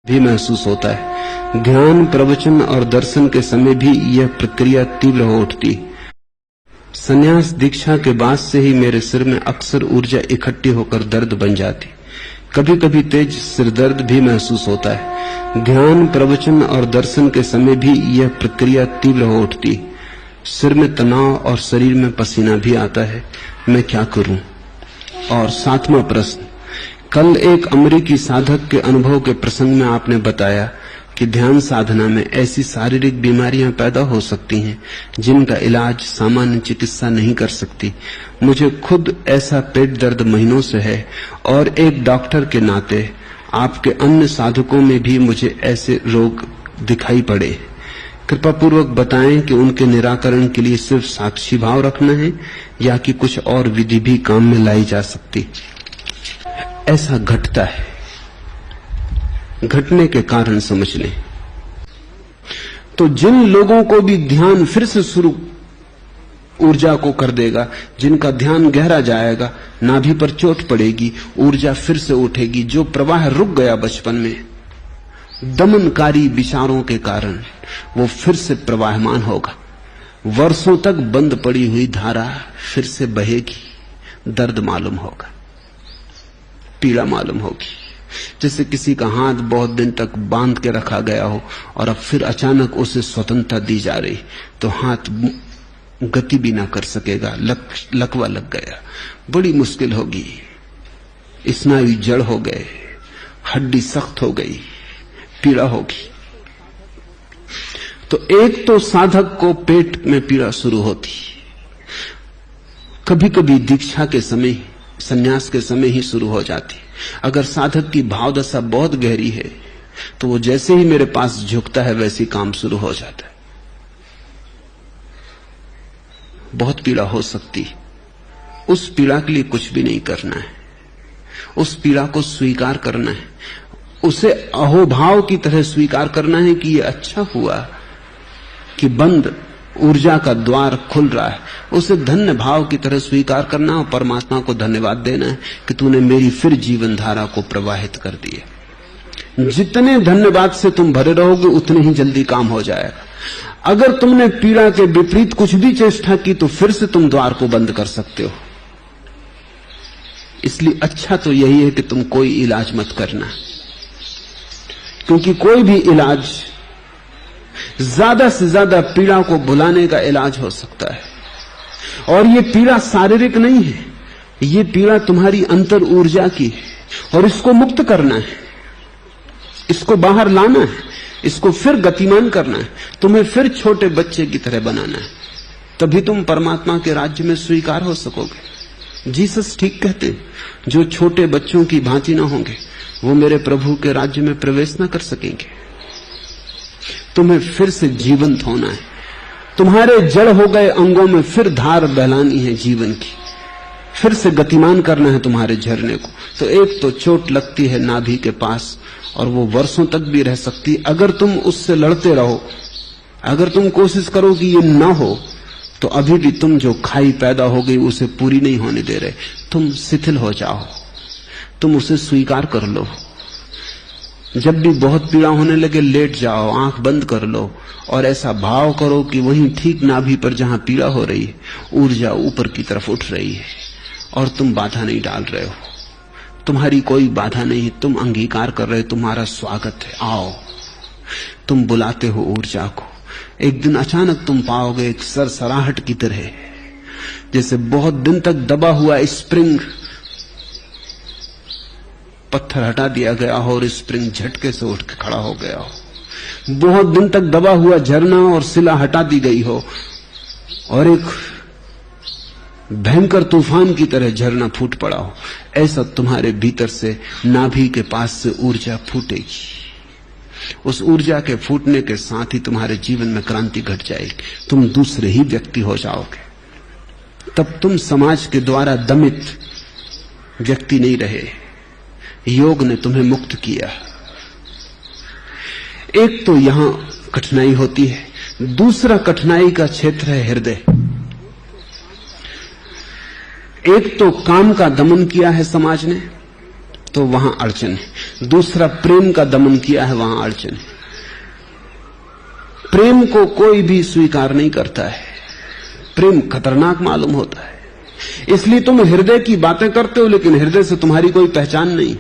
भी महसूस होता है। ध्यान, प्रवचन और दर्शन के समय भी यह प्रक्रिया तीव्र हो उठती। संन्यास दीक्षा के बाद से ही मेरे सिर में अक्सर ऊर्जा इकट्ठी होकर दर्द बन जाती। कभी कभी तेज सिर दर्द भी महसूस होता है। ध्यान, प्रवचन और दर्शन के समय भी यह प्रक्रिया तीव्र हो उठती। सिर में तनाव और शरीर में पसीना भी आता है। मैं क्या करूं? और 7वां प्रश्न, कल एक अमेरिकी साधक के अनुभव के प्रसंग में आपने बताया कि ध्यान साधना में ऐसी शारीरिक बीमारियां पैदा हो सकती हैं जिनका इलाज सामान्य चिकित्सा नहीं कर सकती। मुझे खुद ऐसा पेट दर्द महीनों से है और एक डॉक्टर के नाते आपके अन्य साधकों में भी मुझे ऐसे रोग दिखाई पड़े। कृपा पूर्वक बताएं कि उनके निराकरण के लिए सिर्फ साक्षी भाव रखना है या कि कुछ और विधि भी काम में लाई जा सकती। ऐसा घटता है, घटने के कारण समझ लें। तो जिन लोगों को भी ध्यान फिर से शुरू ऊर्जा को कर देगा, जिनका ध्यान गहरा जाएगा, नाभि पर चोट पड़ेगी, ऊर्जा फिर से उठेगी। जो प्रवाह रुक गया बचपन में दमनकारी विचारों के कारण, वो फिर से प्रवाहमान होगा। वर्षों तक बंद पड़ी हुई धारा फिर से बहेगी। दर्द मालूम होगा, पीड़ा मालूम होगी। जैसे किसी का हाथ बहुत दिन तक बांध के रखा गया हो और अब फिर अचानक उसे स्वतंत्रता दी जा रही, तो हाथ गति भी ना कर सकेगा, लकवा लग गया, बड़ी मुश्किल होगी। स्नायु जड़ हो गए, हड्डी सख्त हो गई, पीड़ा होगी। तो एक तो साधक को पेट में पीड़ा शुरू होती, कभी कभी दीक्षा के समय, संन्यास के समय ही शुरू हो जाती। अगर साधक की भावदशा बहुत गहरी है तो वो जैसे ही मेरे पास झुकता है वैसे काम शुरू हो जाता है। बहुत पीड़ा हो सकती, उस पीड़ा के लिए कुछ भी नहीं करना है, उस पीड़ा को स्वीकार करना है, उसे अहोभाव की तरह स्वीकार करना है कि ये अच्छा हुआ कि बंद ऊर्जा का द्वार खुल रहा है। उसे धन्य भाव की तरह स्वीकार करना और परमात्मा को धन्यवाद देना है कि तूने मेरी फिर जीवन धारा को प्रवाहित कर दिया। जितने धन्यवाद से तुम भरे रहोगे उतने ही जल्दी काम हो जाएगा। अगर तुमने पीड़ा के विपरीत कुछ भी चेष्टा की तो फिर से तुम द्वार को बंद कर सकते हो। इसलिए अच्छा तो यही है कि तुम कोई इलाज मत करना, क्योंकि कोई भी इलाज ज्यादा से ज्यादा पीड़ा को भुलाने का इलाज हो सकता है। और ये पीड़ा शारीरिक नहीं है, ये पीड़ा तुम्हारी अंतर ऊर्जा की है और इसको मुक्त करना है, इसको बाहर लाना है, इसको फिर गतिमान करना है, तुम्हें फिर छोटे बच्चे की तरह बनाना है। तभी तुम परमात्मा के राज्य में स्वीकार हो सकोगे। जीसस ठीक कहते हैं, जो छोटे बच्चों की भांति ना होंगे वो मेरे प्रभु के राज्य में प्रवेश न कर सकेंगे। तुम्हें फिर से जीवंत होना है, तुम्हारे जड़ हो गए अंगों में फिर धार बहलानी है जीवन की, फिर से गतिमान करना है तुम्हारे झरने को। तो एक तो चोट लगती है नाभि के पास और वो वर्षों तक भी रह सकती। अगर तुम उससे लड़ते रहो, अगर तुम कोशिश करो कि ये ना हो, तो अभी भी तुम जो खाई पैदा हो गई उसे पूरी नहीं होने दे रहे। तुम शिथिल हो जाओ, तुम उसे स्वीकार कर लो। जब भी बहुत पीड़ा होने लगे लेट जाओ, आंख बंद कर लो और ऐसा भाव करो कि वहीं ठीक नाभि पर जहां पीड़ा हो रही है ऊर्जा ऊपर की तरफ उठ रही है और तुम बाधा नहीं डाल रहे हो। तुम्हारी कोई बाधा नहीं, तुम अंगीकार कर रहे हो, तुम्हारा स्वागत है, आओ। तुम बुलाते हो ऊर्जा को। एक दिन अचानक तुम पाओगे एक सरसराहट की तरह, जैसे बहुत दिन तक दबा हुआ स्प्रिंग, पत्थर हटा दिया गया हो और स्प्रिंग झटके से उठ के खड़ा हो गया हो। बहुत दिन तक दबा हुआ झरना और सिला हटा दी गई हो और एक भयंकर तूफान की तरह झरना फूट पड़ा हो। ऐसा तुम्हारे भीतर से नाभि के पास से ऊर्जा फूटेगी। उस ऊर्जा के फूटने के साथ ही तुम्हारे जीवन में क्रांति घट जाएगी, तुम दूसरे ही व्यक्ति हो जाओगे। तब तुम समाज के द्वारा दमित व्यक्ति नहीं रहे, योग ने तुम्हें मुक्त किया। एक तो यहां कठिनाई होती है, दूसरा कठिनाई का क्षेत्र है हृदय। एक तो काम का दमन किया है समाज ने, तो वहां अड़चन है। दूसरा, प्रेम का दमन किया है, वहां अड़चन है। प्रेम को कोई भी स्वीकार नहीं करता है, प्रेम खतरनाक मालूम होता है। इसलिए तुम हृदय की बातें करते हो, लेकिन हृदय से तुम्हारी कोई पहचान नहीं।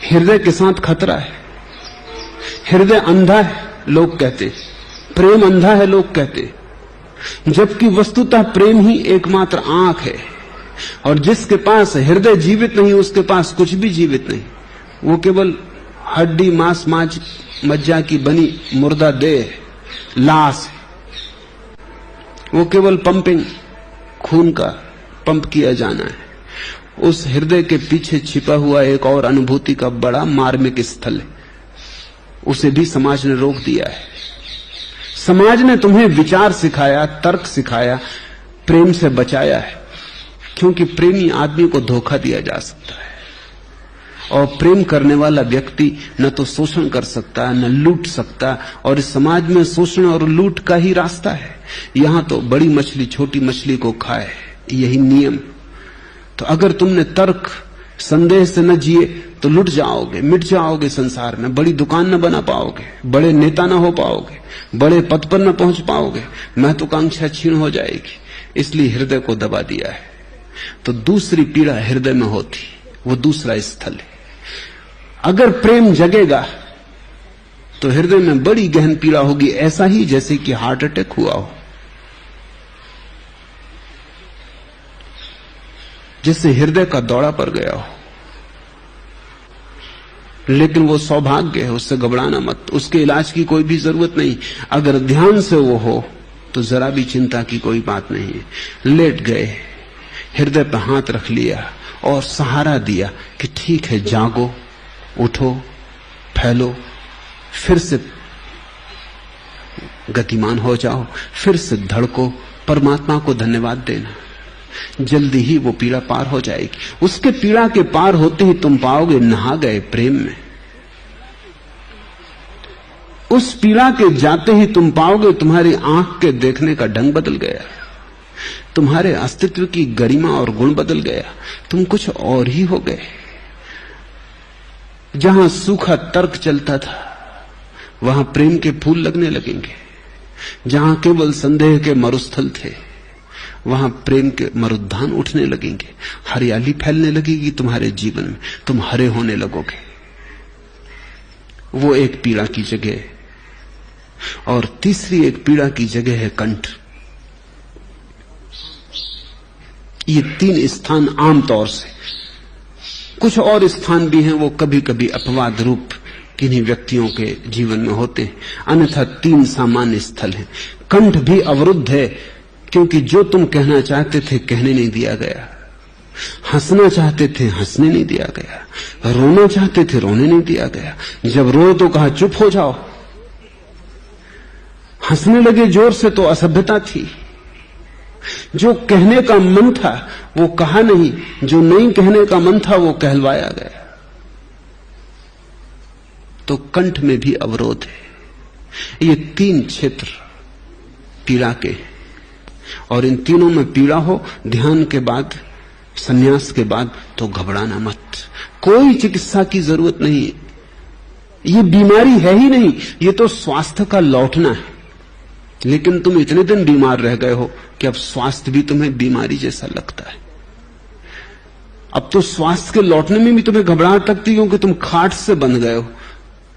हृदय के साथ खतरा है। हृदय अंधा है लोग कहते, प्रेम अंधा है लोग कहते, जबकि वस्तुतः प्रेम ही एकमात्र आंख है। और जिसके पास हृदय जीवित नहीं, उसके पास कुछ भी जीवित नहीं। वो केवल हड्डी मांस मज्जा की बनी मुर्दा देह, लाश है। वो केवल पंपिंग, खून का पंप किया जाना है। उस हृदय के पीछे छिपा हुआ एक और अनुभूति का बड़ा मार्मिक स्थल है, उसे भी समाज ने रोक दिया है। समाज ने तुम्हें विचार सिखाया, तर्क सिखाया, प्रेम से बचाया है, क्योंकि प्रेमी आदमी को धोखा दिया जा सकता है। और प्रेम करने वाला व्यक्ति न तो शोषण कर सकता, न लूट सकता। और इस समाज में शोषण और लूट का ही रास्ता है। यहां तो बड़ी मछली छोटी मछली को खाए, यही नियम। तो अगर तुमने तर्क संदेह से न जिए तो लुट जाओगे, मिट जाओगे संसार में। बड़ी दुकान न बना पाओगे, बड़े नेता न हो पाओगे, बड़े पद पर न पहुंच पाओगे, महत्वाकांक्षा क्षीण हो जाएगी। इसलिए हृदय को दबा दिया है। तो दूसरी पीड़ा हृदय में होती, वो दूसरा स्थल है। अगर प्रेम जगेगा तो हृदय में बड़ी गहन पीड़ा होगी, ऐसा ही जैसे कि हार्ट अटैक हुआ हो, जैसे हृदय का दौरा पड़ गया हो। लेकिन वो सौभाग्य है, उससे घबराना मत, उसके इलाज की कोई भी जरूरत नहीं। अगर ध्यान से वो हो तो जरा भी चिंता की कोई बात नहीं है। लेट गए, हृदय पर हाथ रख लिया और सहारा दिया कि ठीक है, जागो, उठो, फैलो, फिर से गतिमान हो जाओ, फिर से धड़को, परमात्मा को धन्यवाद देना। जल्दी ही वो पीड़ा पार हो जाएगी। उसके पीड़ा के पार होते ही तुम पाओगे नहा गए प्रेम में। उस पीड़ा के जाते ही तुम पाओगे तुम्हारी आंख के देखने का ढंग बदल गया, तुम्हारे अस्तित्व की गरिमा और गुण बदल गया, तुम कुछ और ही हो गए। जहां सूखा तर्क चलता था वहां प्रेम के फूल लगने लगेंगे। जहां केवल संदेह के मरुस्थल थे वहां प्रेम के मरुद्यान उठने लगेंगे। हरियाली फैलने लगेगी तुम्हारे जीवन में, तुम हरे होने लगोगे। वो एक पीड़ा की जगह है। और तीसरी एक पीड़ा की जगह है कंठ। ये तीन स्थान आमतौर से, कुछ और स्थान भी हैं, वो कभी कभी अपवाद रूप किन्हीं व्यक्तियों के जीवन में होते हैं, अन्यथा तीन सामान्य स्थल हैं। कंठ भी अवरुद्ध है, क्योंकि जो तुम कहना चाहते थे कहने नहीं दिया गया, हंसना चाहते थे हंसने नहीं दिया गया, रोना चाहते थे रोने नहीं दिया गया। जब रोए तो कहा चुप हो जाओ, हंसने लगे जोर से तो असभ्यता थी। जो कहने का मन था वो कहा नहीं, जो नहीं कहने का मन था वो कहलवाया गया। तो कंठ में भी अवरोध है। ये तीन क्षेत्र पीड़ा के हैं, और इन तीनों में पीड़ा हो ध्यान के बाद, संन्यास के बाद, तो घबराना मत। कोई चिकित्सा की जरूरत नहीं, ये बीमारी है ही नहीं, ये तो स्वास्थ्य का लौटना है। लेकिन तुम इतने दिन बीमार रह गए हो कि अब स्वास्थ्य भी तुम्हें बीमारी जैसा लगता है। अब तो स्वास्थ्य के लौटने में भी तुम्हें घबराहट लगती, क्योंकि तुम खाट से बंध गए हो।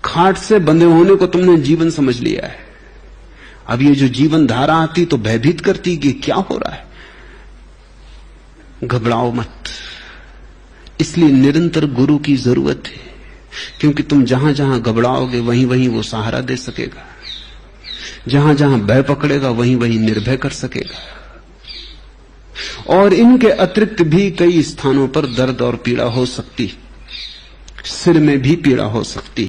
खाट से बंधे होने को तुमने जीवन समझ लिया है। अब ये जो जीवन धारा आती तो भयभीत करती कि क्या हो रहा है। घबराओ मत, इसलिए निरंतर गुरु की जरूरत है, क्योंकि तुम जहां जहां घबराओगे वहीं वहीं वो सहारा दे सकेगा, जहां जहां भय पकड़ेगा वहीं वहीं निर्भय कर सकेगा। और इनके अतिरिक्त भी कई स्थानों पर दर्द और पीड़ा हो सकती, सिर में भी पीड़ा हो सकती।